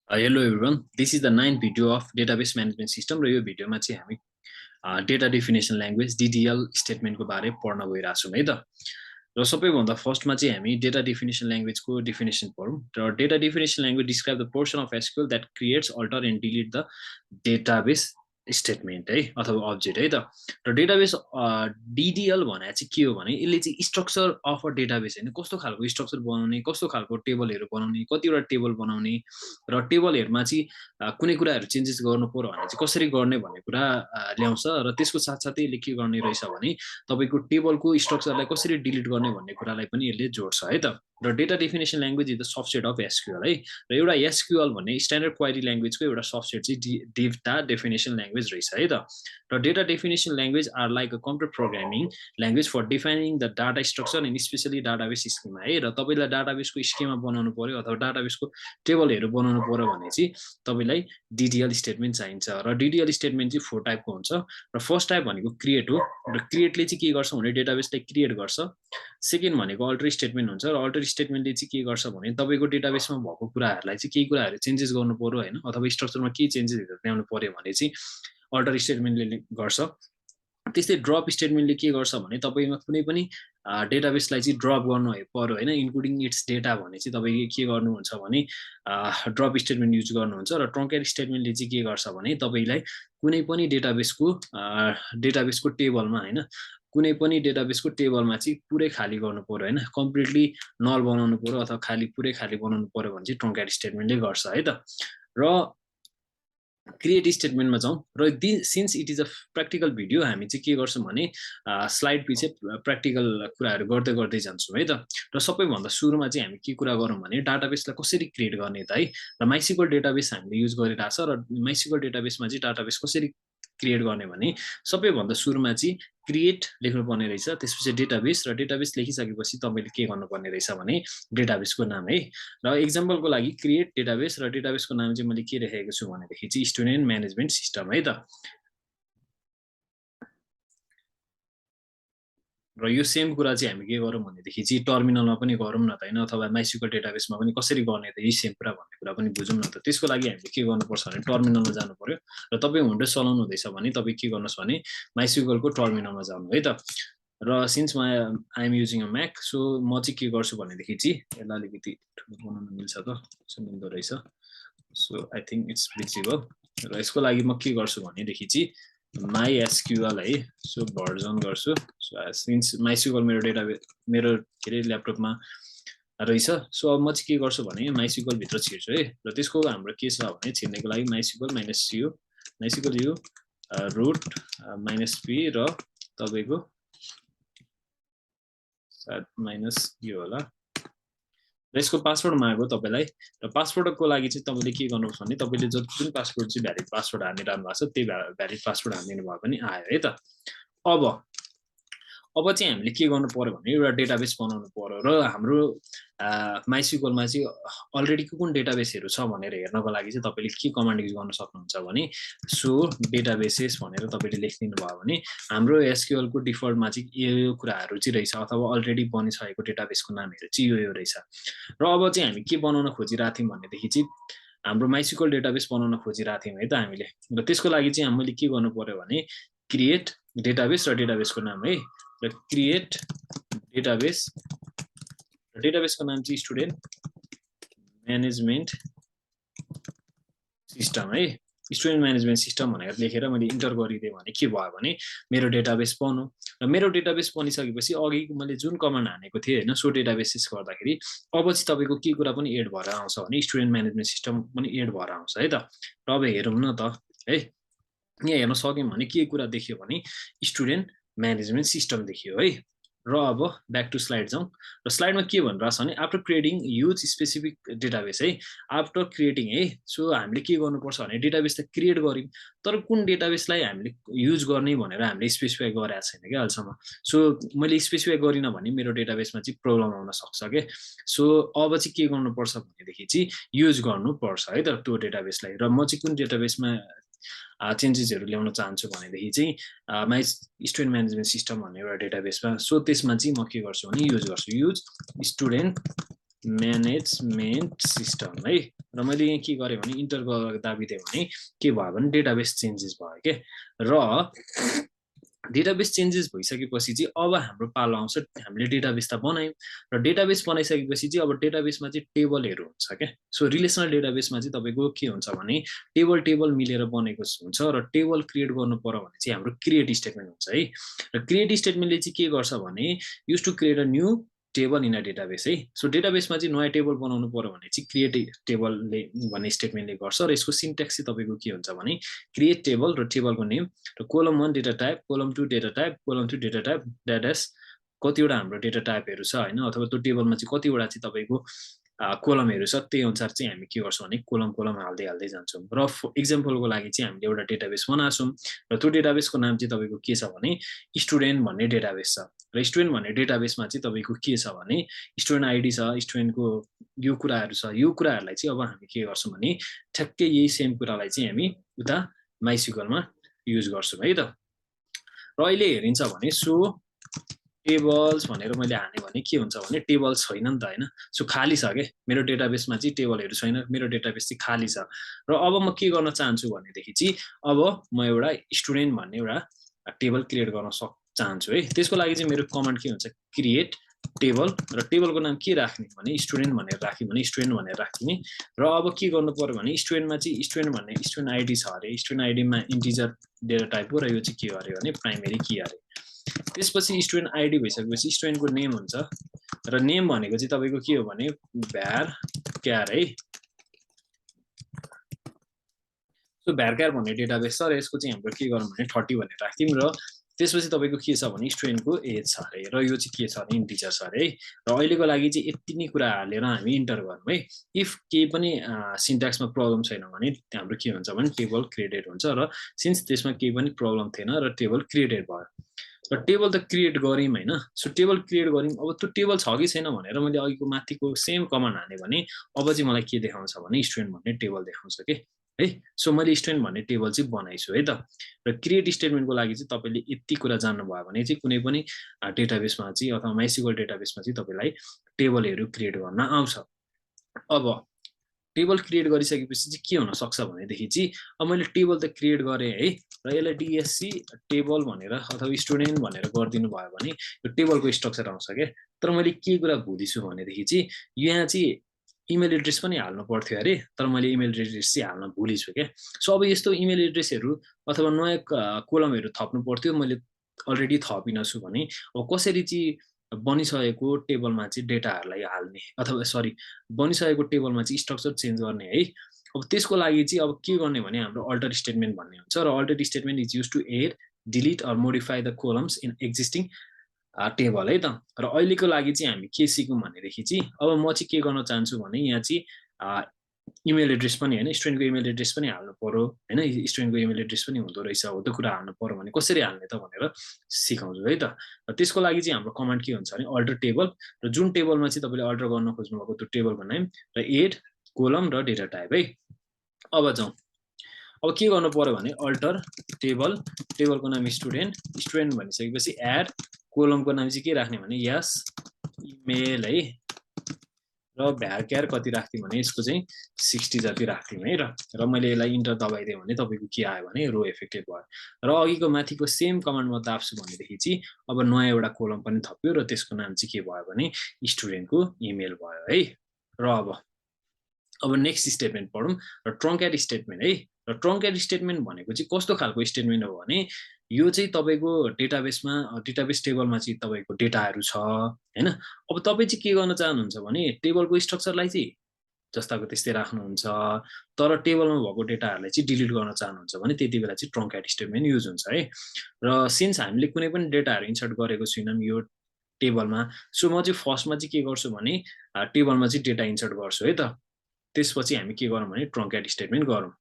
Hello everyone, this is the 9th video of database management system र यो भिडियोमा चाहिँ हामी data definition language DDL statement को बारे पढ्न गइरहेको छौं है त। र सबैभन्दा फर्स्टमा चाहिँ हामी data definition language को definition पढौं। र data definition language describe the portion of SQL that creates, alter and delete the database statement है अथवा object है त। र database DDL भने चाहिँ के हो भने यसले चाहिँ स्ट्रक्चर अफ अ डेटाबेस हैन, कस्तो खालको स्ट्रक्चर बनाउने, कस्तो खालको टेबलहरु बनाउने, कतिवटा टेबल बनाउने र टेबलहरुमा चाहिँ कुनै कुराहरु चेन्जेस गर्नु पर्यो भने चाहिँ कसरी गर्ने भन्ने कुरा ल्याउँछ। र त्यसको साथसाथै यसले के गर्ने रहेछ भने तपाईको टेबलको स्ट्रक्चरलाई कसरी डिलिट गर्ने भन्ने कुरालाई पनि यसले जोड्छ है त। र data definition language is the subset of SQL है। र एउटा SQL भन्ने स्ट्यान्डर्ड क्वेरी ल्याङ्ग्वेजको एउटा सबसेट चाहिँ डेटा डेफिनेसन ल्याङ्ग्वेज रहेछ है त। र data definition language are like a computer programming language for defining the data structure and specially database schema है। र तपाईलाई डाटाबेसको स्किमा बनाउनु पर्यो अथवा डाटाबेसको टेबलहरु बनाउनु पर्यो भने चाहिँ तपाईलाई DDL स्टेटमेन्ट चाहिन्छ। र DDL स्टेटमेन्ट चाहिँ 4 टाइपको हुन्छ। र फर्स्ट टाइप भनेको क्रिएट हो। र क्रिएटले चाहिँ के गर्छ भने डेटाबेसलाई क्रिएट गर्छ। सेकेन्ड भनेको अल्टर स्टेटमेन्ट हुन्छ। र अल्टर स्टेटमेन्टले चाहिँ के गर्छ भने तपाईको डेटाबेसमा भएको कुराहरुलाई चाहिँ केही कुराहरु चेन्जेस गर्नु पर्यो हैन, अथवा स्ट्रक्चरमा केही चेन्जेस ल्याउनु पर्यो भने चाहिँ अल्टर स्टेटमेन्टले गर्छ। त्यस्तै ड्रप स्टेटमेन्टले के गर्छ भने तपाईमा कुनै पनि डेटाबेसलाई चाहिँ ड्रप गर्नु पर्यो हैन, इन्क्लुडिङ इट्स डेटा भने चाहिँ तपाईले के गर्नुहुन्छ भने ड्रप स्टेटमेन्ट युज गर्नुहुन्छ। र ट्रंकेट स्टेटमेन्टले चाहिँ के गर्छ भने तपाईलाई कुनै पनि डेटाबेसको टेबलमा हैन, कुनै पनि डेटाबेसको टेबलमा चाहिँ पुरै खाली गर्नु पर्यो हैन, कम्प्लिटली नल बनाउनु पर्यो अथवा पुरै खाली बनाउनु पर्यो भने चाहिँ ट्रंकेट स्टेटमेन्टले गर्छ है त। र क्रिएट स्टेटमेन्टमा जाउँ। र since it is a practical video हामी चाहिँ के गर्छौं भने स्लाइड पछि प्र्याक्टिकल कुराहरु गर्दै जान्छौं है त। र सबैभन्दा सुरुमा चाहिँ हामी के कुरा गरौँ भने डाटाबेसलाई कसरी क्रिएट गर्ने त है। र MySQL डेटाबेस हामीले युज गरिरहेको छ। र MySQL डेटाबेसमा चाहिँ डाटाबेस कसरी क्रिएट गर्ने भने सबैभन्दा सुरुमा चाहिँ क्रिएट लेख्नुपर्ने रहेछ। त्यसपछि डेटाबेस, र डेटाबेस लेखिसकेपछि तपाईले के गर्नुपर्ने रहेछ भने डेटाबेसको नाम है। र एक्जाम्पलको लागि क्रिएट डेटाबेस र डेटाबेसको नाम चाहिँ मैले के लेखेको छु भनेदेखि चाहिँ स्टुडेन्ट म्यानेजमेन्ट सिस्टम है त। र यो सेम कुरा चाहिँ हामी के गरौँ भनेदेखि चाहिँ टर्मिनलमा पनि गरौँ न त हैन, अथवा MySQL डेटाबेसमा पनि कसरी गर्ने त यही सेम कुरा भन्ने कुरा पनि बुझौँ न त। त्यसको लागि हामीले के गर्नुपर्छ भने टर्मिनलमा जानु पर्यो। र तपाई विन्डोज चलाउनु हुँदैछ भने तपाई के गर्नुस् भने MySQL को टर्मिनलमा जानु है त। र since I am using a Mac, so म चाहिँ के गर्छु भनेदेखि चाहिँ यसलाई अलिकति ठुलो बनाउन मिल्छ त, यसो मिल्दो रहेछ। So I think it's visible. र यसको लागि म के गर्छु भनेदेखि चाहिँ MySQL है, सो भर्जन गर्छु। सो सिन्स MySQL मेरो डेटाबेस मेरो ल्यापटपमा रहेछ, सो अब म चाहिँ के गर्छु भने MySQL भित्र छिर्छु है। र त्यसको हाम्रो के छ भने छिर्नेको लागि MySQL -u root -p र तपाईको सायद माइनस यो होला। र यसको पासवर्ड मागो तपाईलाई। र पासवर्डको लागि चाहिँ तपाईले के गर्नुपर्छ भने तपाईले जुन पासवर्ड चाहिँ भ्यालिड पासवर्ड हानिरहनु भएको छ त्यही भ्यालिड पासवर्ड हानिदिनु भयो भने आयो है त। अब चाहिँ हामीले के गर्नु पर्यो भने एउटा डेटाबेस बनाउनु पर्यो। र हाम्रो MySQL मा चाहिँ अलरेडी कुन डेटाबेसहरु छ भनेर हेर्नको लागि चाहिँ तपाईले के कमान्ड युज गर्न सक्नुहुन्छ भने सो डेटाबेसेस भनेर तपाईले लेखिदिनु भयो भने हाम्रो SQL को डिफल्टमा चाहिँ यो कुराहरु चाहिँ रहेछ, अथवा अलरेडी बनिसकेको डेटाबेसको नामहरु चाहिँ यो रहेछ। र अब चाहिँ हामी के बनाउन खोजिरहेका थियौं भनेदेखि चाहिँ हाम्रो MySQL डेटाबेस बनाउन खोजिरहेका थियौं है त हामीले। र त्यसको लागि चाहिँ हामीले के गर्नु पर्यो भने क्रिएट डेटाबेस र डेटाबेसको नाम है। र क्रिएट डेटाबेस र डेटाबेसको नाम चाहिँ स्टुडेन्ट म्यानेजमेन्ट सिस्टम है। स्टुडेन्ट म्यानेजमेन्ट सिस्टम भनेर लेखेर मैले इन्टर गरिदिए भने के भयो भने मेरो डेटाबेस बन्यो। र मेरो डेटाबेस बनिसकेपछि अघि मैले जुन कमान्ड हानेको थिएँ हैन, सो डेटाबेसेस गर्दाखेरि अब चाहिँ तपाईको के कुरा पनि एड भएर आउँछ भने स्टुडेन्ट म्यानेजमेन्ट सिस्टम पनि एड भएर आउँछ है त। र अब हेरौँ न त है। यहाँ हेर्न सक्यौं भने के कुरा देखियो भने स्टुडेन्ट म्यानेजमेन्ट सिस्टम देखियो है। र अब ब्याक टु स्लाइड जाउँ। र स्लाइडमा के भनिरहेछ भने after creating use specific database है। आफ्टर क्रिएटिङ है, सो हामीले के गर्नुपर्छ भने डेटाबेस त क्रिएट गर्यौं, तर कुन डेटाबेसलाई हामीले युज गर्ने भनेर हामीले स्पेसिफाई गरेको छैन के अहिलेसम्म। सो मैले स्पेसिफाई गरिन भने मेरो डेटाबेसमा चाहिँ प्रब्लम आउन सक्छ के। सो अब चाहिँ के गर्नुपर्छ भनेदेखि चाहिँ युज गर्नुपर्छ है त त्यो डेटाबेसलाई। र म चाहिँ कुन डेटाबेसमा चेन्जेसहरु ल्याउन चाहन्छु भनेदेखि चाहिँ माइ स्टुडेन्ट म्यानेजमेन्ट सिस्टम भन्ने एउटा डेटाबेसमा। सो त्यसमा चाहिँ म के गर्छु भने युज गर्छु युज स्टुडेन्ट म्यानेजमेन्ट सिस्टम है। र मैले यहाँ के गरेँ भने इन्टर गर्दा बित्दै भने के भयो भने डेटाबेस चेन्जेस भयो के र डेटाबेस चेन्जेस भइसकेपछि चाहिँ अब हाम्रो पालो आउँछ हामीले डेटाबेस त बनायौँ र डेटाबेस बनाइसकेपछि चाहिँ अब डेटाबेसमा चाहिँ टेबलहरू हुन्छ क्या सो रिलेसनल डेटाबेसमा चाहिँ तपाईँको के हुन्छ भने टेबल मिलेर बनेको हुन्छ र टेबल क्रिएट गर्नु पर्यो भने चाहिँ हाम्रो क्रिएट स्टेटमेन्ट हुन्छ है र क्रिएट स्टेटमेन्टले चाहिँ के गर्छ भने use to create a new table in a database है सो डेटाबेसमा चाहिँ नयाँ टेबल बनाउनु पर्यो भने चाहिँ क्रिएट टेबलले भन्ने स्टेटमेन्टले गर्छ र यसको सिन्ट्याक्स चाहिँ तपाईँको के हुन्छ भने क्रिएट टेबल र टेबलको नेम र column 1 data type column 2 data type column 3 data type that कतिवटा हाम्रो डेटा टाइपहरू छ होइन अथवा त्यो टेबलमा चाहिँ कतिवटा चाहिँ तपाईँको कोलमहरू छ त्यही अनुसार चाहिँ हामी के गर्छौँ भने कोलम हाल्दै जान्छौँ र इक्जाम्पलको लागि चाहिँ हामीले एउटा डेटाबेस बनाछौँ र त्यो डेटाबेसको नाम चाहिँ तपाईँको के छ भने स्टुडेन्ट भन्ने डेटाबेस छ र स्टुडेन्ट भन्ने डेटाबेसमा चाहिँ तपाईँको के छ भने स्टुडेन्ट आइडी छ स्टुडेन्टको यो कुराहरू छ यो कुराहरूलाई चाहिँ अब हामी के गर्छौँ भने ठ्याक्कै यही सेम कुरालाई चाहिँ हामी उता माइसिक्वलमा युज गर्छौँ है त र अहिले हेरिन्छ भने सो टेबल्स भनेर मैले हाने भने के हुन्छ भने टेबल छैन नि त होइन सो खाली छ के मेरो डेटाबेसमा चाहिँ टेबलहरू छैन मेरो डेटाबेस चाहिँ खाली छ र अब म के गर्न चाहन्छु भनेदेखि चाहिँ अब म एउटा स्टुडेन्ट भन्ने एउटा टेबल क्रिएट गर्न चाहन्छु है त्यसको लागि चाहिँ मेरो कमान्ड के हुन्छ क्रिएट टेबल र टेबलको नाम के राख्ने भने स्टुडेन्ट भनेर राख्ने भने स्टुडेन्ट भनेर राख्ने र अब के गर्नु पर्यो भने स्टुडेन्टमा चाहिँ स्टुडेन्ट भन्ने स्टुडेन्ट आइडी छ अरे स्टुडेन्ट आइडीमा इन्टिजर डेटा टाइप हो र यो चाहिँ के अरे भने प्राइमेरी की अरे त्यसपछि स्टुडेन्ट आइडी भइसकेपछि स्टुडेन्टको नेम हुन्छ र नेम भनेको चाहिँ तपाईँको के हो भने भ्यार क्यार है सो भ्यार क्यार भन्ने डेटाबेस छ र यसको चाहिँ हाम्रो के गरौँ भने 30 भनेर राख्यौँ र त्यसपछि तपाईँको के छ भने स्टुडेन्टको एज छ अरे र यो चाहिँ के छ भने इन्टिजर छ अरे है र अहिलेको लागि चाहिँ यति नै कुरा हालेर हामी इन्टर गरौँ है इफ केही पनि सिन्ट्याक्समा प्रब्लम छैन भने हाम्रो के हुन्छ भने टेबल क्रिएटेड हुन्छ र सिन्स त्यसमा केही पनि प्रब्लम थिएन र टेबल क्रिएटेड भयो र टेबल त क्रिएट गऱ्यौँ होइन सो टेबल क्रिएट गऱ्यौँ अब त्यो टेबल छ कि छैन भनेर मैले अघिको माथिको सेम कमान्ड हाने भने अब चाहिँ मलाई के देखाउँछ भने स्टुडेन्ट भन्ने टेबल देखाउँछ कि है सो मैले स्टुडेन्ट भन्ने टेबल चाहिँ बनाइछु है त र क्रिएट स्टेटमेन्टको लागि चाहिँ तपाईँले यति कुरा जान्नुभयो भने चाहिँ कुनै पनि डेटाबेसमा चाहिँ अथवा माइसिक्वल डेटाबेसमा चाहिँ तपाईँलाई टेबलहरू क्रिएट गर्न आउँछ अब टेबल क्रिएट गरिसकेपछि चाहिँ के हुनसक्छ भनेदेखि चाहिँ अब मैले टेबल त क्रिएट गरेँ है र यसलाई डिएससी टेबल भनेर अथवा स्टुडेन्ट भनेर गरिदिनु भयो भने यो टेबलको स्ट्रक्चर आउँछ क्या तर मैले के कुरा भुलिछु भनेदेखि चाहिँ यहाँ चाहिँ इमेल एड्रेस पनि हाल्नु पर्थ्यो अरे तर मैले इमेल एड्रेस चाहिँ हाल्न भुलिछु क्या सो अब यस्तो इमेल एड्रेसहरू अथवा नयाँ कोलमहरू थप्नु पर्थ्यो मैले अलरेडी थपिन छु भने अब कसरी चाहिँ बनिसकेको टेबलमा चाहिँ डेटाहरूलाई हाल्ने अथवा सरी बनिसकेको टेबलमा चाहिँ स्ट्रक्चर चेन्ज गर्ने है अब त्यसको लागि चाहिँ अब के गर्ने भने हाम्रो अल्टर स्टेटमेन्ट भन्ने हुन्छ र alter statement is use to add delete or modify the columns in existing table है त र अहिलेको लागि चाहिँ हामी के सिकौँ भनेदेखि चाहिँ अब म चाहिँ के गर्न चाहन्छु भने यहाँ चाहिँ इमेल एड्रेस पनि होइन स्टुडेन्टको इमेल एड्रेस पनि हाल्नु पर्यो होइन स्टुडेन्टको इमेल एड्रेस पनि हुँदो रहेछ हो त्यो कुरा हाल्नु पर्यो भने कसरी हाल्ने त भनेर सिकाउँछु है त र त्यसको लागि चाहिँ हाम्रो कमान्ड के हुन्छ भने अल्टर टेबल र जुन टेबलमा चाहिँ तपाईँले अल्टर गर्न खोज्नु भएको त्यो टेबलको नाम र एड कोलम र डेटा टाइप है अब जाउँ अब के गर्नु पर्यो भने अल्टर टेबलको नाम स्टुडेन्ट भनिसकेपछि एड कोलमको नाम चाहिँ के राख्ने भने यस इमेल है र भ्यार क्यार कति राख्थ्यौँ भने यसको चाहिँ 60 जति राख्थ्यौँ है र मैले यसलाई इन्टर दबाइदिएँ भने तपाईँको के आयो भने रो इफेक्टेड भयो र अघिको माथिको सेम कमान्डमा दाब्छु भनेदेखि चाहिँ अब नयाँ एउटा कोलम पनि थप्यो र त्यसको नाम चाहिँ के भयो भने स्टुडेन्टको इमेल भयो है र अब नेक्स्ट स्टेटमेन्ट पढौँ र ट्रङ्क्याट स्टेटमेन्ट है र ट्रङ्क्याट स्टेटमेन्ट भनेको चाहिँ कस्तो खालको स्टेटमेन्ट हो भने यो चाहिँ तपाईँको डेटाबेस टेबलमा चाहिँ तपाईँको डेटाहरू छ होइन अब तपाईँ चाहिँ के गर्न चाहनुहुन्छ भने टेबलको स्ट्रक्चरलाई चाहिँ जस्ताको त्यस्तै राख्नुहुन्छ तर टेबलमा भएको डेटाहरूलाई चाहिँ डिलिट गर्न चाहनुहुन्छ भने त्यति बेला चाहिँ ट्रङ्क्याट स्टेटमेन्ट युज हुन्छ है र सिन्स हामीले कुनै पनि डेटाहरू इन्सर्ट गरेको छैनौँ यो टेबलमा सो म चाहिँ फर्स्टमा चाहिँ के गर्छु भने टेबलमा चाहिँ डेटा इन्सर्ट गर्छु है त त्यसपछि हामी के गरौँ भने ट्रङ्क्याट स्टेटमेन्ट गरौँ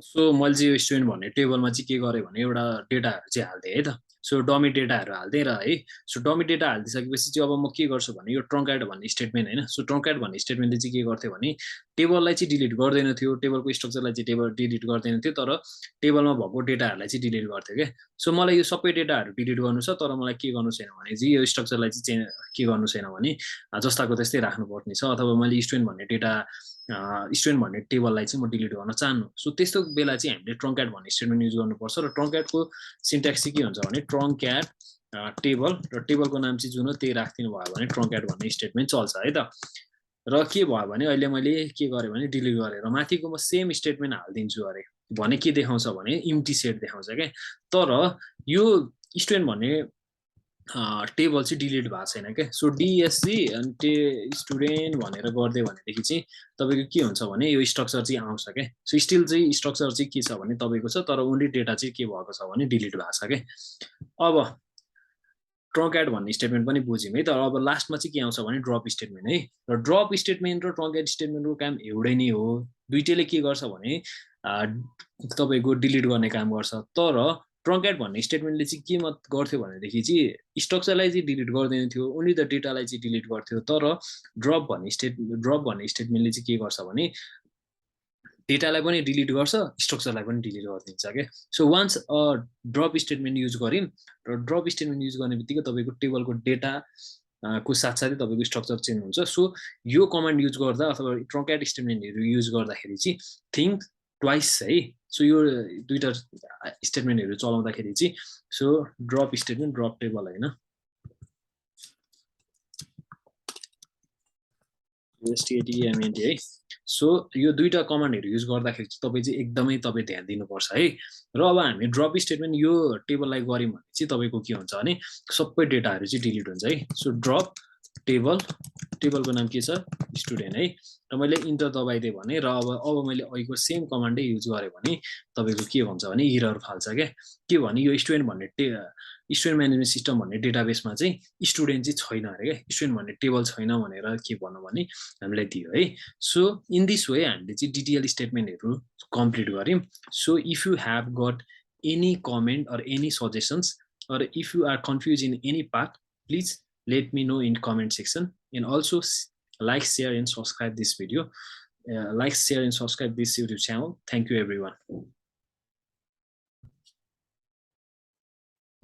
सो मैले चाहिँ यो स्टुडेन्ट भन्ने टेबलमा चाहिँ के गरेँ भने एउटा डेटाहरू चाहिँ हाल्दिएँ है त सो डमी डेटाहरू हाल्दै र है सो डमी डेटा हालिदिसकेपछि चाहिँ अब म के गर्छु भने यो ट्रङ्क्याट भन्ने स्टेटमेन्ट हैन सो ट्रङ्क्याट भन्ने स्टेटमेन्टले चाहिँ के गर्थ्यो भने टेबललाई चाहिँ डिलिट गर्दैन थियो टेबलको स्ट्रक्चरलाई चाहिँ टेबल डिलिट गर्दैन थियो तर टेबलमा भएको डेटाहरूलाई चाहिँ डिलिट गर्थ्यो के सो मलाई यो सबै डेटाहरू डिलिट गर्नु छ तर मलाई के गर्नु छैन भने चाहिँ यो स्ट्रक्चरलाई चाहिँ के गर्नु छैन भने जस्ताको त्यस्तै राख्नुपर्ने छ अथवा मैले स्टुडेन्ट भन्ने डेटा स्टुडेन्ट भन्ने टेबललाई चाहिँ म डिलिट गर्न चाहन्नु सो त्यस्तो बेला चाहिँ हामीले ट्रङ्क्याट भन्ने स्टेटमेन्ट युज गर्नुपर्छ र ट्रङ्क्याटको सिन्ट्याक्स चाहिँ के हुन्छ भने ट्रङ्क्याट टेबल र टेबलको नाम चाहिँ जुन हो त्यही राखिदिनु भयो भने ट्रङ्क्याट भन्ने स्टेटमेन्ट चल्छ है त र के भयो भने अहिले मैले के गरेँ भने डिलिट गरेर माथिको म सेम स्टेटमेन्ट हालिदिन्छु अरे भने के देखाउँछ भने इम्टी सेट देखाउँछ क्या तर यो स्टुडेन्ट भन्ने टेबल चाहिँ डिलिट भएको छैन क्या सो डिएससी अनि स्टुडेन्ट भनेर गरिदियो भनेदेखि चाहिँ तपाईँको के हुन्छ भने यो स्ट्रक्चर चाहिँ आउँछ क्या सो स्टिल चाहिँ स्ट्रक्चर चाहिँ के छ भने तपाईँको छ तर ओन्ली डेटा चाहिँ के भएको छ भने डिलिट भएको छ क्या अब ट्रङ्क्याट भन्ने स्टेटमेन्ट पनि बुझ्यौँ है तर अब लास्टमा चाहिँ के आउँछ भने ड्रप स्टेटमेन्ट है र ड्रप स्टेटमेन्ट र ट्रङ्क्याट स्टेटमेन्टको काम एउटै नै हो दुइटैले के गर्छ भने तपाईँको डिलिट गर्ने काम गर्छ तर ट्रङ्क्याट भन्ने स्टेटमेन्टले चाहिँ के गर्थ्यो भनेदेखि चाहिँ स्ट्रक्चरलाई चाहिँ डिलिट गर्दैन थियो ओन्ली द डेटालाई चाहिँ डिलिट गर्थ्यो तर ड्रप भन्ने स्टेटमेन्टले चाहिँ के गर्छ भने डेटालाई पनि डिलिट गर्छ स्ट्रक्चरलाई पनि डिलिट गरिदिन्छ क्या so once drop statement use गऱ्यौँ र ड्रप स्टेटमेन्ट युज गर्ने बित्तिकै तपाईँको टेबलको डेटा को साथसाथै तपाईँको स्ट्रक्चर चेन्ज हुन्छ सो यो कमान्ड युज गर्दा अथवा ट्रङ्क्याट स्टेटमेन्टहरू युज गर्दाखेरि चाहिँ थिङ्क ट्वाइस है सो यो दुईटा स्टेटमेन्टहरू चलाउँदाखेरि चाहिँ so drop statement drop table होइन एसटिएटिएमएनटी है सो यो दुईटा कमान्डहरू युज गर्दाखेरि चाहिँ तपाईँ चाहिँ एकदमै तपाईँ ध्यान दिनुपर्छ है र अब हामी ड्रप स्टेटमेन्ट यो टेबललाई गऱ्यौँ भने चाहिँ तपाईँको के हुन्छ भने सबै डेटाहरू चाहिँ डिलिट हुन्छ है सो ड्रप टेबलको नाम के छ स्टुडेन्ट है र मैले इन्टर दबाइदिएँ भने र अब मैले अहिलेको सेम कमान्डै युज गरेँ भने तपाईँको के हुन्छ भने इरर फाल्छ क्या के भने यो स्टुडेन्ट भन्ने स्टुडेन्ट म्यानेजमेन्ट सिस्टम भन्ने डेटाबेसमा चाहिँ स्टुडेन्ट चाहिँ छैन अरे क्या स्टुडेन्ट भन्ने टेबल छैन भनेर के भन्नु भने हामीलाई दियो है सो इन दिस वे हामीले चाहिँ डिटिएल स्टेटमेन्टहरू कम्प्लिट गऱ्यौँ so if you have got any comment or any suggestions or if you are confuse in any part please let me know in comment section and also like, share and subscribe this video. Like, share and subscribe this YouTube channel. Thank you everyone.